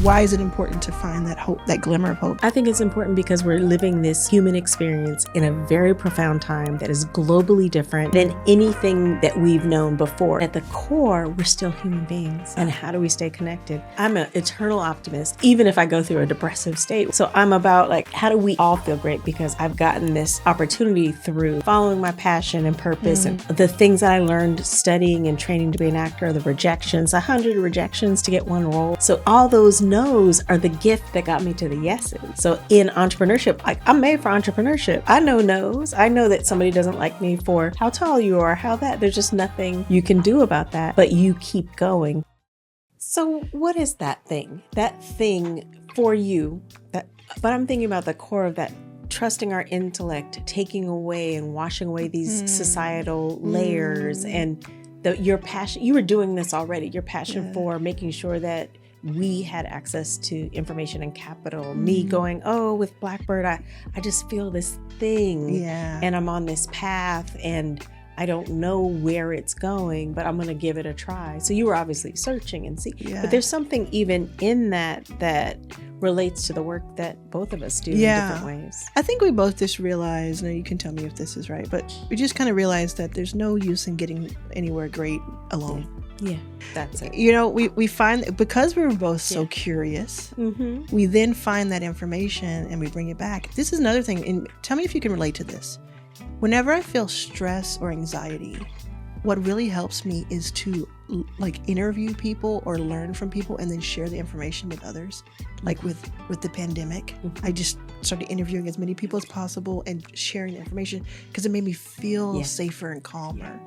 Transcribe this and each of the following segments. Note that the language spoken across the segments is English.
Why is it important to find that hope, that glimmer of hope? I think it's important because we're living this human experience in a very profound time that is globally different than anything that we've known before. At the core, we're still human beings. And how do we stay connected? I'm an eternal optimist, even if I go through a depressive state. So I'm about like, how do we all feel great? Because I've gotten this opportunity through following my passion and purpose and the things that I learned studying and training to be an actor, the rejections, 100 rejections to get one role. So all those no's are the gift that got me to the yeses. So in entrepreneurship, like I'm made for entrepreneurship. I know no's. I know that somebody doesn't like me for how tall you are, how that. There's just nothing you can do about that, but you keep going. So what is that thing? That thing for you, but I'm thinking about the core of that, trusting our intellect, taking away and washing away these societal layers and your passion. You were doing this already, your passion for making sure that we had access to information and capital. Me going, with Blackbird, I just feel this thing and I'm on this path and I don't know where it's going, but I'm going to give it a try. So you were obviously searching and see, but there's something even in that relates to the work that both of us do in different ways. I think we both just realized, you can tell me if this is right, but we just kind of realized that there's no use in getting anywhere great alone. Yeah, that's it. We find, because we were both so curious, we then find that information and we bring it back. This is another thing, and tell me if you can relate to this. Whenever I feel stress or anxiety, what really helps me is to interview people or learn from people and then share the information with others. Like with the pandemic, I just started interviewing as many people as possible and sharing the information because it made me feel safer and calmer.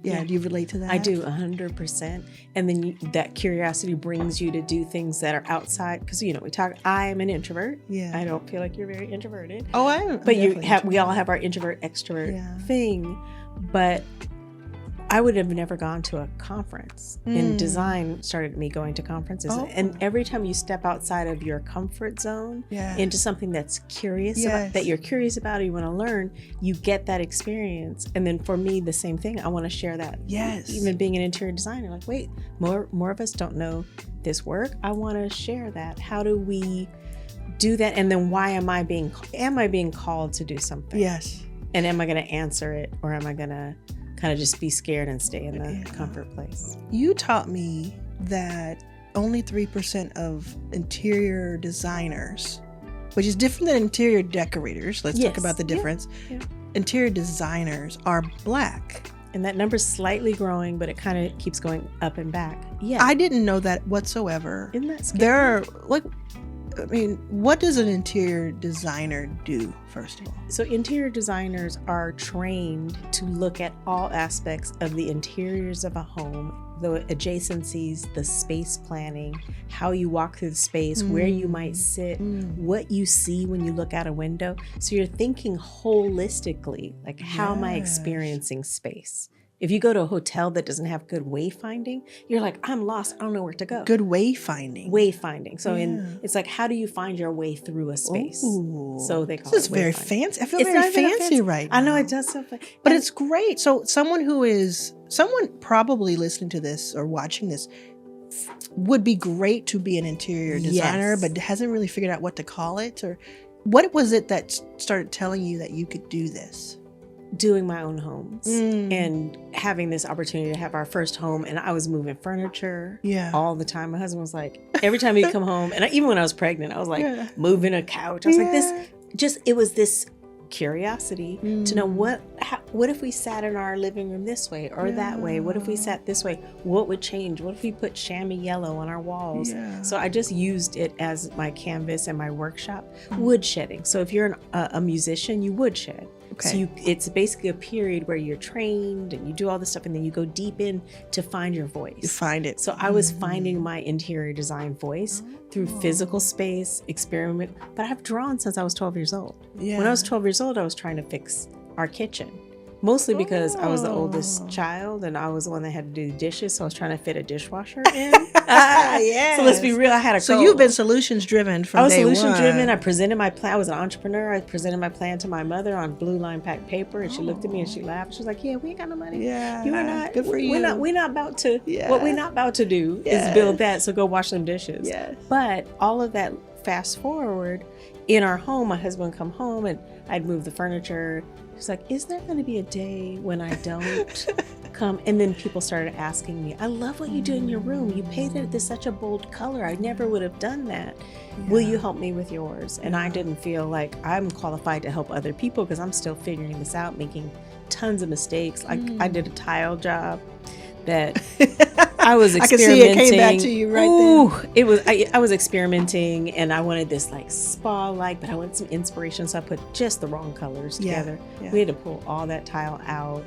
Yeah, do you relate to that? I do, 100%. And then that curiosity brings you to do things that are outside. Because, we talk, I am an introvert. Yeah. I don't feel like you're very introverted. Oh, I am. But we all have our introvert-extrovert thing. But I would have never gone to a conference. And design started me going to conferences. And every time you step outside of your comfort zone into something that's curious about, that you're curious about or you want to learn, you get that experience. And then for me, the same thing. I want to share that. Yes. Even being an interior designer, like, wait, more of us don't know this work. I want to share that. How do we do that? And then why am I being called to do something? Yes. And am I going to answer it, or am I going to kind of just be scared and stay in the comfort place? You taught me that only 3% of interior designers, which is different than interior decorators. Let's talk about the difference. Yeah. Interior designers are Black. And that number's slightly growing, but it kind of keeps going up and back. Yeah. I didn't know that whatsoever. Isn't that scary? There are, what does an interior designer do, first of all? So interior designers are trained to look at all aspects of the interiors of a home, the adjacencies, the space planning, how you walk through the space, where you might sit, what you see when you look out a window. So you're thinking holistically, like, how am I experiencing space? If you go to a hotel that doesn't have good wayfinding, you're like, I'm lost. I don't know where to go. Good wayfinding. Wayfinding. So it's like, how do you find your way through a space? Ooh. So they call this it is very wayfinding. fancy. I feel very fancy right now. I know, it does so fancy. But it's great. So someone probably listening to this or watching this would be great to be an interior designer, but hasn't really figured out what to call it. Or what was it that started telling you that you could do this? Doing my own homes and having this opportunity to have our first home. And I was moving furniture all the time. My husband was like, every time he'd come home, and even when I was pregnant, I was like moving a couch. I was like, it was this curiosity to know what if we sat in our living room this way or that way? What if we sat this way? What would change? What if we put chamois yellow on our walls? So I just used it as my canvas and my workshop. Wood shedding. So if you're a musician, you wood shed. Okay. So it's basically a period where you're trained and you do all this stuff, and then you go deep in to find your voice. You find it. So I was finding my interior design voice through physical space, experiment. But I've drawn since I was 12 years old. Yeah. When I was 12 years old, I was trying to fix our kitchen. Mostly because I was the oldest child and I was the one that had to do the dishes. So I was trying to fit a dishwasher in. Yes. So let's be real. I had a So you've been solutions driven from day one. I was solution driven. I presented my plan. I was an entrepreneur. I presented my plan to my mother on blue line packed paper, and she looked at me and she laughed. She was like, "Yeah, we ain't got no money. Yeah, you are not. Good for you. We're not about to. Yeah. What we're not about to do is build that. So go wash them dishes. Yes. But all of that. Fast forward, in our home, my husband would come home and I'd move the furniture. He's like, is there going to be a day when I don't come? And then people started asking me, I love what you do in your room. You painted it this such a bold color. I never would have done that. Yeah. Will you help me with yours? And I didn't feel like I'm qualified to help other people because I'm still figuring this out, making tons of mistakes. Like I did a tile job that I was experimenting. I could see it came back to you then. It was. I was experimenting, and I wanted this like spa-like, but I wanted some inspiration, so I put just the wrong colors together. Yeah. We had to pull all that tile out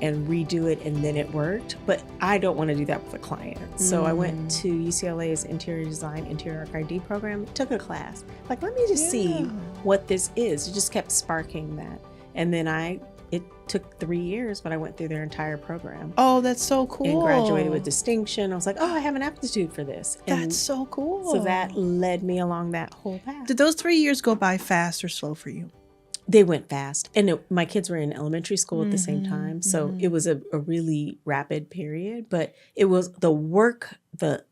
and redo it, and then it worked. But I don't want to do that with a client, so I went to UCLA's interior design, interior arc ID program. Took a class. Like, let me just see what this is. It just kept sparking that, and then It took 3 years, but I went through their entire program. Oh, that's so cool. And graduated with distinction. I was like, I have an aptitude for this. And that's so cool. So that led me along that whole path. Did those 3 years go by fast or slow for you? They went fast. And my kids were in elementary school at the same time. So it was a really rapid period. But it was the work, the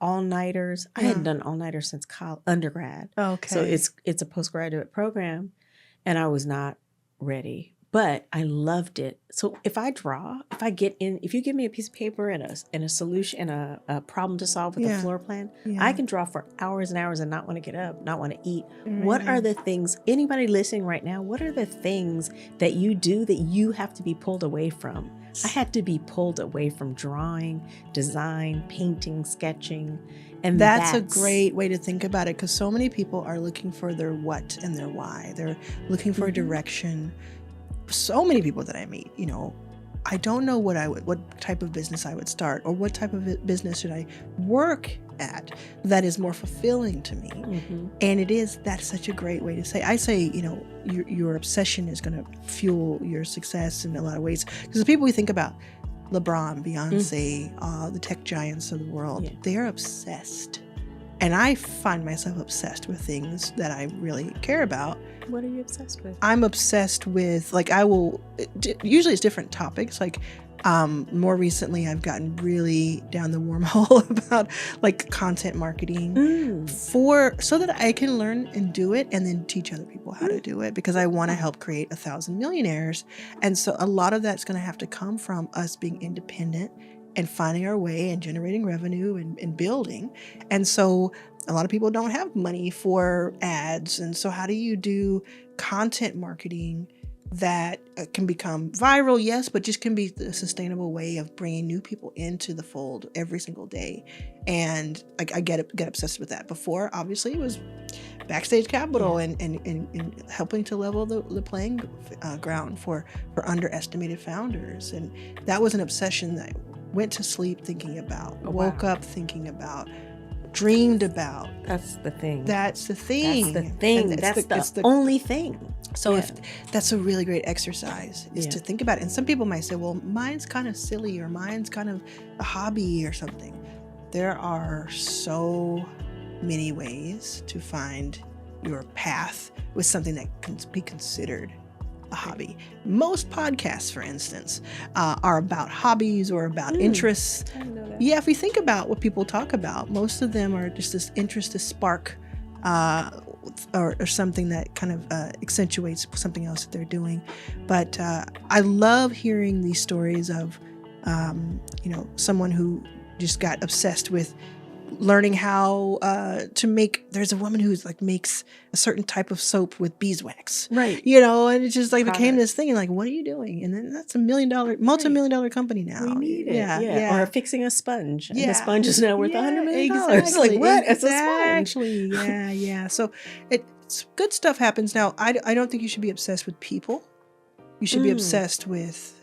all-nighters. I hadn't done all-nighters since undergrad. Okay. So it's a postgraduate program. And I was not ready. But I loved it. So if you give me a piece of paper and a solution and a problem to solve with a floor plan, I can draw for hours and hours and not want to get up, not want to eat. What are the things, anybody listening right now, what are the things that you do that you have to be pulled away from? I had to be pulled away from drawing, design, painting, sketching. And that's a great way to think about it, because so many people are looking for their what and their why. They're looking for a direction. So many people that I meet, I don't know what type of business I would start, or what type of business should I work at that is more fulfilling to me. And that's such a great way to say. I say, your obsession is going to fuel your success in a lot of ways. Because the people we think about, LeBron, Beyonce, the tech giants of the world, they're obsessed. And I find myself obsessed with things that I really care about. What are you obsessed with? I'm obsessed with, usually it's different topics. Like, more recently, I've gotten really down the wormhole about content marketing so that I can learn and do it and then teach other people how to do it, because I want to help create 1,000 millionaires. And so a lot of that's going to have to come from us being independent and finding our way and generating revenue and building. And so a lot of people don't have money for ads. And so how do you do content marketing that can become viral? Yes, but just can be a sustainable way of bringing new people into the fold every single day. And I get obsessed with that. Before, obviously, it was Backstage Capital and helping to level the playing ground for underestimated founders. And that was an obsession that I went to sleep thinking about, woke up thinking about, dreamed about. That's the thing. That's the thing. That's the only thing. So if that's a really great exercise, is to think about it. And some people might say, well, mine's kind of silly, or mine's kind of a hobby or something. There are so many ways to find your path with something that can be considered a hobby. Most podcasts, for instance, are about hobbies or about interests. I didn't know that. Yeah, if we think about what people talk about, most of them are just this interest to spark or something that kind of accentuates something else that they're doing. But I love hearing these stories of someone who just got obsessed with learning how to make. There's a woman who's makes a certain type of soap with beeswax, right? And it just became this thing. And what are you doing? And then that's multi-million-dollar company now. We need it, yeah. Or fixing a sponge. Yeah. And the sponge is now worth $100 million. Exactly. What? It's a sponge. Yeah. So it's good stuff happens now. I don't think you should be obsessed with people. You should be obsessed with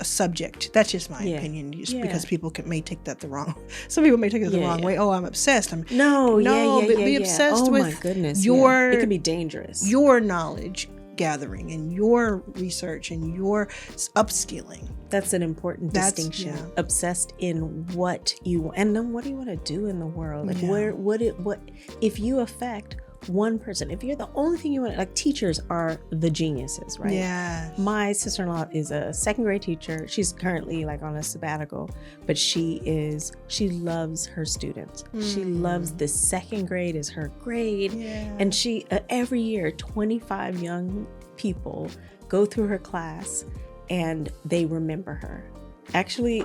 a subject. That's just my opinion, because people may take that the wrong. Some people may take it the wrong way. Oh, I'm obsessed. Be obsessed with my goodness. it can be dangerous. Your knowledge, gathering and your research and your upskilling. That's an important distinction. Yeah. Obsessed in what you want, and then what do you want to do in the world? Like what if you affect one person, if you're the only thing you want, like teachers are the geniuses, right? Yeah. My sister-in-law is a second grade teacher. She's currently like on a sabbatical, but she loves her students. She loves the second grade is her grade. Yeah. And she, every year, 25 young people go through her class and they remember her. Actually,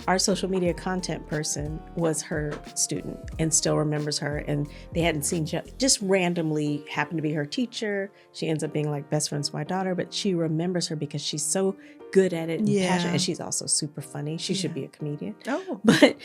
our social media content person was her student and still remembers her. And they hadn't seen, just randomly happened to be her teacher. She ends up being like best friends with my daughter, but she remembers her because she's so good at it and passionate. And she's also super funny. She should be a comedian. Oh, but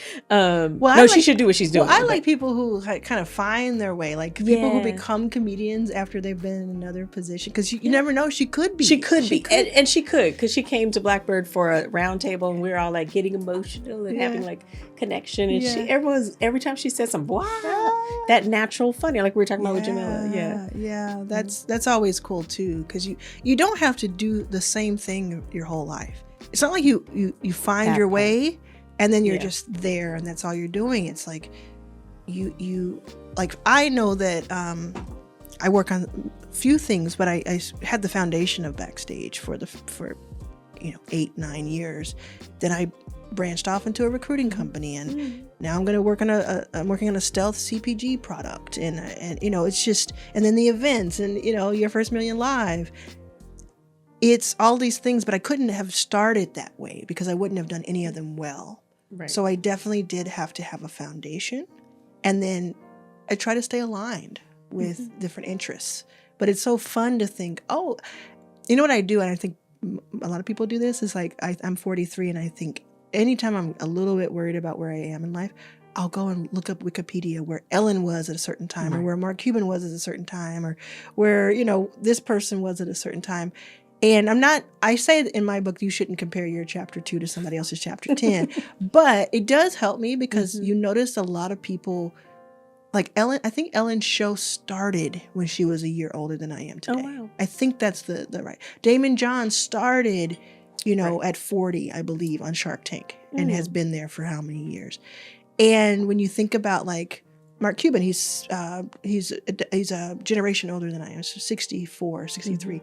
she should do what she's doing. Well, I like people who kind of find their way, like people who become comedians after they've been in another position. Because you never know, she could be. She could be, and she could, because she came to Blackbird for a round table, and we were all like getting emotional and having like connection. And every time she said something, wow, that natural funny, like we were talking about with Jamila. Yeah, that's always cool too, because you don't have to do the same thing your whole life. It's not like you find your way and then you're just there and that's all you're doing. It's like you like, I know that I work on a few things, but I had the foundation of Backstage for 8-9 years. Then I branched off into a recruiting company, and now I'm going to work on I'm working on a stealth CPG product, and it's just, and then the events, and Your First Million Live. It's all these things, but I couldn't have started that way because I wouldn't have done any of them well. Right. So I definitely did have to have a foundation, and then I try to stay aligned with different interests. But it's so fun to think, oh, you know what I do, and I think a lot of people do this, is like I'm 43, and I think anytime I'm a little bit worried about where I am in life, I'll go and look up Wikipedia where Ellen was at a certain time, or where Mark Cuban was at a certain time, or where this person was at a certain time. And I say in my book, you shouldn't compare your chapter 2 to somebody else's chapter 10, but it does help me because you notice a lot of people, like Ellen, I think Ellen's show started when she was a year older than I am today. Oh, wow. I think that's the right. Damon John started, at 40, I believe, on Shark Tank, and has been there for how many years. And when you think about like Mark Cuban, he's a generation older than I am, so 64, 63.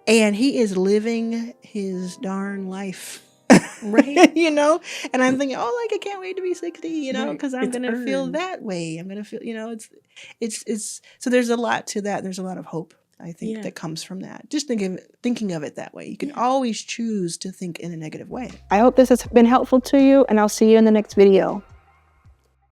And he is living his darn life, right? And I'm thinking, I can't wait to be 60, because I'm going to feel that way. I'm going to feel, it's, so there's a lot to that. There's a lot of hope, I think, that comes from that. Just thinking of it that way. You can always choose to think in a negative way. I hope this has been helpful to you, and I'll see you in the next video.